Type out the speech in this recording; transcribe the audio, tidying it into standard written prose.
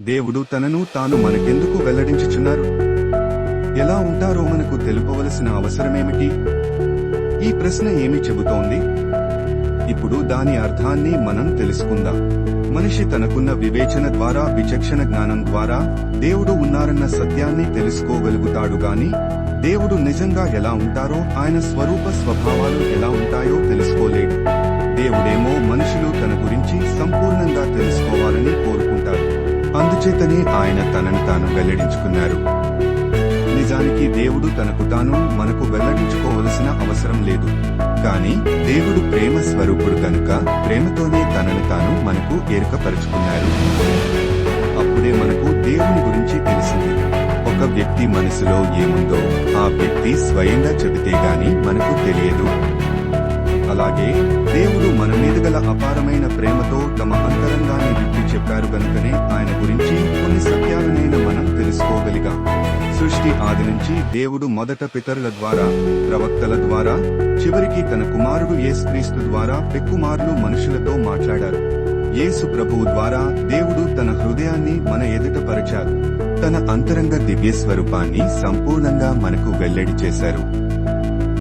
దేవుడు తనను తాను మనకెందుకు వెల్లడించుచున్నారు? ఎలా ఉంటారో మనకు తెలుపవలసిన అవసరమేమిటి? ఈ ప్రశ్న ఏమి చెబుతోంది? ఇప్పుడు దాని అర్థాన్ని మనం తెలుసుకుందాం. మనిషి తనకున్న వివేచన ద్వారా, విచక్షణ జ్ఞానం ద్వారా దేవుడు ఉన్నారన్న సత్యాన్ని తెలుసుకోగలుగుతాడు గాని దేవుడు నిజంగా ఎలా ఉంటారో, ఆయన స్వరూప స్వభావాలు ఎలా ఉంటాయో తెలుసుకోలేడు. దేవుడేమో మనుషులు తన గురించి సంపూర్ణంగా తెలుసుకోవాలని కోరుకుంటారు. అందుచేతనే ఆయన తనను తాను వెల్లడించుకున్నారు. నిజానికి దేవుడు తనకు తాను మనకు వెల్లడించుకోవలసిన అవసరం లేదు. కాని దేవుడు ప్రేమ స్వరూపుడు కనుక ప్రేమతోనే తనను తాను మనకు ఎరుకపరుచుకున్నారు. అప్పుడే మనకు దేవుని గురించి తెలిసింది. ఒక వ్యక్తి మనసులో ఏముందో ఆ వ్యక్తి స్వయంగా చెబితే గాని మనకు తెలియదు. అలాగే దేవుడు మన మీద గల అపారమైన ప్రేమతో తమ అంతరంగాన్ని విప్పి చెప్పారు గనుకనే ఆయన గురించి కొన్ని సత్యాలనైనా మనం తెలుసుకోగలిగాం. సృష్టి ఆది నుంచి దేవుడు మొదట పితరుల ద్వారా, ప్రవక్తల ద్వారా, చివరికి తన కుమారుడు యేసుక్రీస్తు ద్వారా పెక్కుమార్లు మనుషులతో మాట్లాడారు. యేసు ప్రభువు ద్వారా దేవుడు తన హృదయాన్ని మన ఎదుట పరచారు. తన అంతరంగ దివ్య స్వరూపాన్ని సంపూర్ణంగా మనకు వెల్లడి చేశారు.